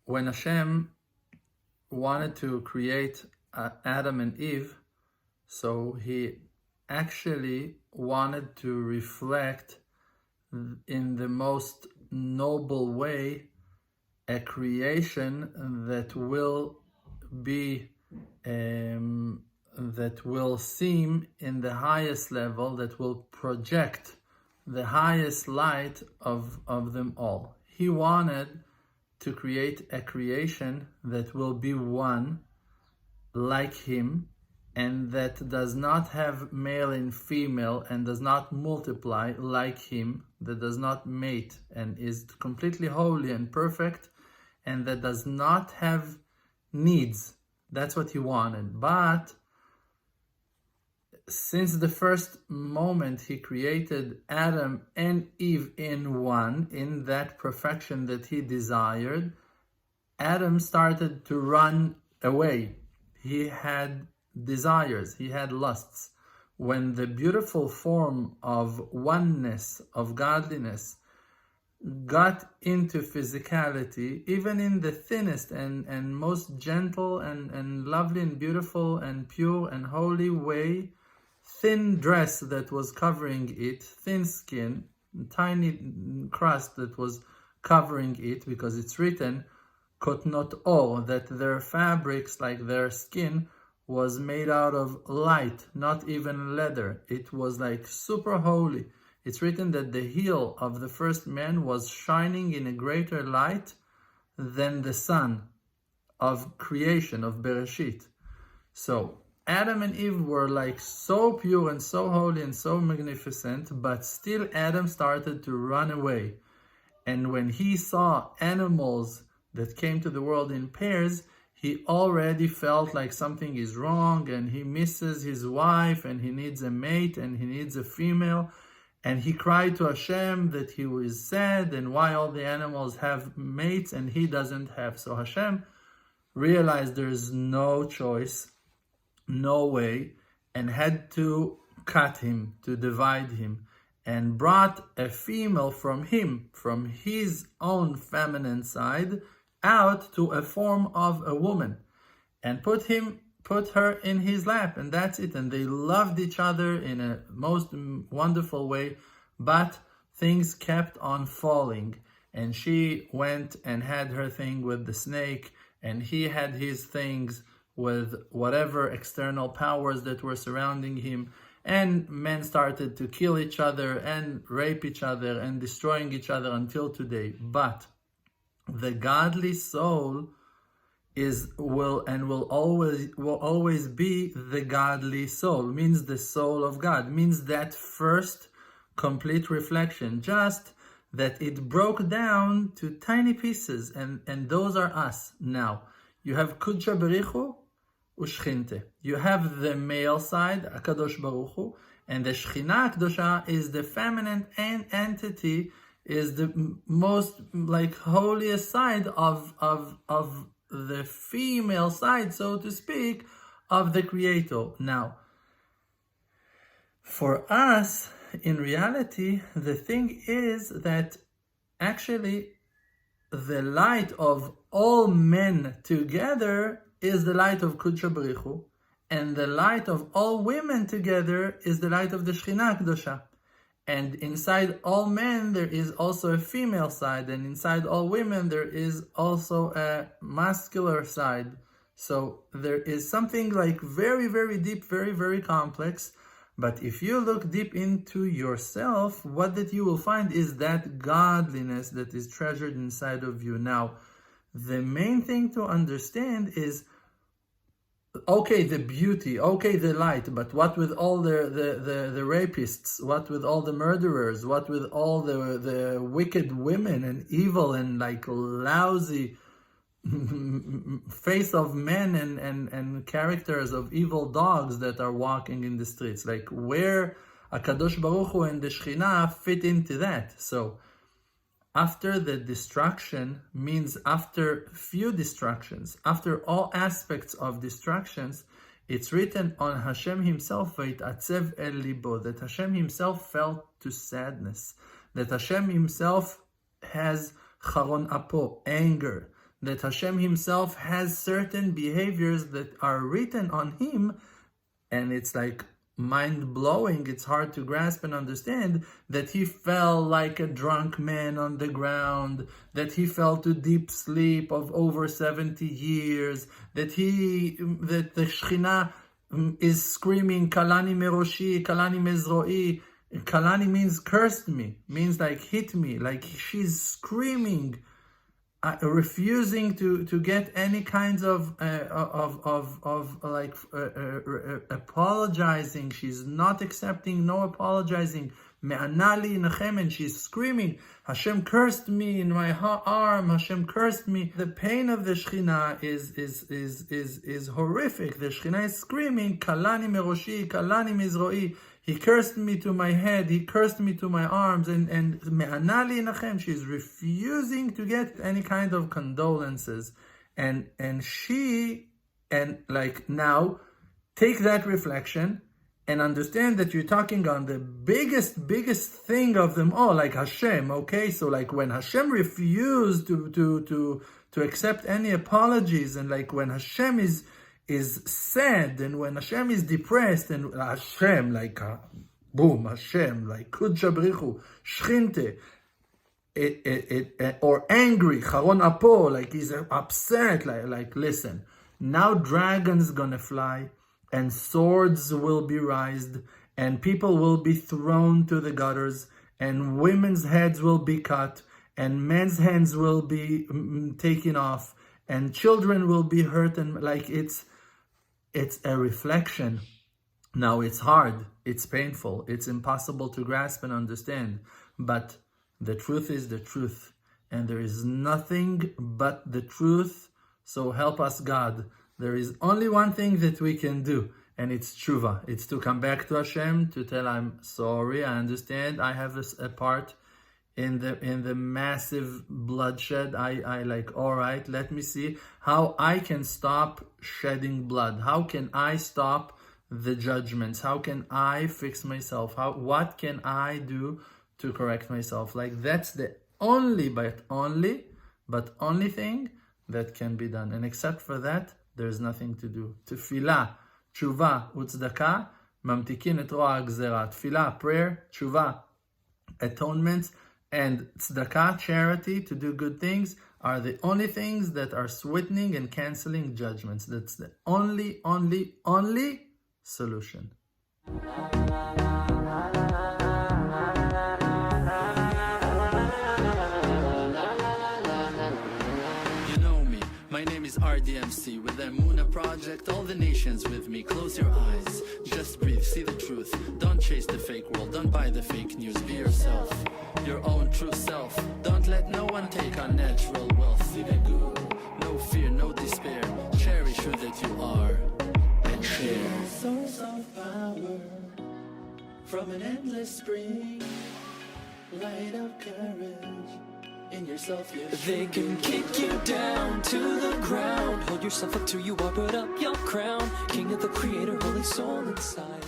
when Hashem wanted to create Adam and Eve, so he actually wanted to reflect in the most noble way a creation that will be that will seem in the highest level, that will project the highest light of them all. He wanted to create a creation that will be one like him, and that does not have male and female and does not multiply like him, that does not mate and is completely holy and perfect, and that does not have needs. That's what he wanted. But since the first moment he created Adam and Eve in one, in that perfection that he desired, Adam started to run away. He had desires, he had lusts. When the beautiful form of oneness, of godliness, got into physicality, even in the thinnest and most gentle and lovely and beautiful and pure and holy way, thin dress that was covering it, thin skin, tiny crust that was covering it, because it's written, kotnot or, that their fabrics, like their skin, was made out of light, not even leather. It was like super holy. It's written that the heel of the first man was shining in a greater light than the sun of creation, of Bereshit. So Adam and Eve were like so pure and so holy and so magnificent, but still Adam started to run away. And when he saw animals that came to the world in pairs, he already felt like something is wrong, and he misses his wife, and he needs a mate, and he needs a female. And he cried to Hashem that he was sad, and why all the animals have mates and he doesn't have. So Hashem realized there's no choice, no way, and had to cut him, to divide him, and brought a female from him, from his own feminine side, out to a form of a woman, and put her in his lap, and that's it. And they loved each other in a most wonderful way, but things kept on falling, and she went and had her thing with the snake, and he had his things with whatever external powers that were surrounding him, and men started to kill each other and rape each other and destroying each other until today. But the godly soul will always be the godly soul, means the soul of God, means that first complete reflection, just that it broke down to tiny pieces, and those are us. Now you have Kudsha Berichu Ushchinte. You have the male side, Akadosh Baruch Hu, and the Shechina Akdosha is the feminine entity, is the most like holiest side of the female side, so to speak, of the Creator. Now, for us, in reality, the thing is that actually the light of all men together is the light of Kudsha Berichu, and the light of all women together is the light of the Shechina Akdosha. And inside all men, there is also a female side, and inside all women, there is also a muscular side. So there is something like very, very deep, very, very complex. But if you look deep into yourself, what that you will find is that godliness that is treasured inside of you. Now, the main thing to understand is, okay, the beauty, okay, the light, but what with all the rapists? What with all the murderers? What with all the wicked women and evil and like lousy face of men and characters of evil dogs that are walking in the streets? Like, where HaKadosh Baruch Hu and the Shekhinah fit into that? So after the destruction, means after few destructions, after all aspects of destructions, it's written on Hashem himself, Vayit'atzev el libo, that Hashem himself felt to sadness, that Hashem himself has charon apo, anger, that Hashem himself has certain behaviors that are written on him, and it's like mind-blowing, it's hard to grasp and understand, that he fell like a drunk man on the ground, that he fell to deep sleep of over 70 years, that the Shekhinah is screaming, Kalani meroshi, Kalani mezro'i. Kalani means cursed me, means like hit me, like she's screaming, refusing to get any kinds of apologizing. She's not accepting, no apologizing. Me'anali nechem, and she's screaming, Hashem cursed me in my arm, Hashem cursed me. The pain of the Shekhinah is horrific. The Shekhinah is screaming, Kalani meroshi, Kalani mizro'i. He cursed me to my head, he cursed me to my arms, and me'anali nechem, she's refusing to get any kind of condolences. And now, take that reflection and understand that you're talking on the biggest thing of them all, like Hashem, okay? So like when Hashem refused to accept any apologies, and like when Hashem is sad, and when Hashem is depressed, and Hashem, like, boom, Hashem, like, Kudsha Brichu, Shchinte, or angry, Charon Apo, like he's upset, like, listen, now dragons gonna fly, and swords will be raised, and people will be thrown to the gutters, and women's heads will be cut, and men's hands will be taken off, and children will be hurt, and like it's a reflection. Now it's hard, it's painful, it's impossible to grasp and understand, but the truth is the truth, and there is nothing but the truth, so help us God. There is only one thing that we can do, and it's tshuva. It's to come back to Hashem, to tell I'm sorry, I understand, I have a part in the massive bloodshed. I like, all right, let me see how I can stop shedding blood. How can I stop the judgments? How can I fix myself? What can I do to correct myself? Like, that's the only thing that can be done. And except for that, there's nothing to do. Tefillah, tshuva, utzedakah, mamtikin et ro'a hagzera. Tefillah, prayer, tshuva, atonement, and tzedakah, charity, to do good things, are the only things that are sweetening and canceling judgments. That's the only solution. My name is RDMC with the Muna Project, all the nations with me. Close your eyes, just breathe, see the truth. Don't chase the fake world, don't buy the fake news. Be yourself, your own true self. Don't let no one take our natural wealth. See the good, no fear, no despair. Cherish who that you are and share. Source of power from an endless spring. Light of courage in yourself, they can kick you down to the ground. Hold yourself up till you are, put up your crown. King of the creator, holy soul inside.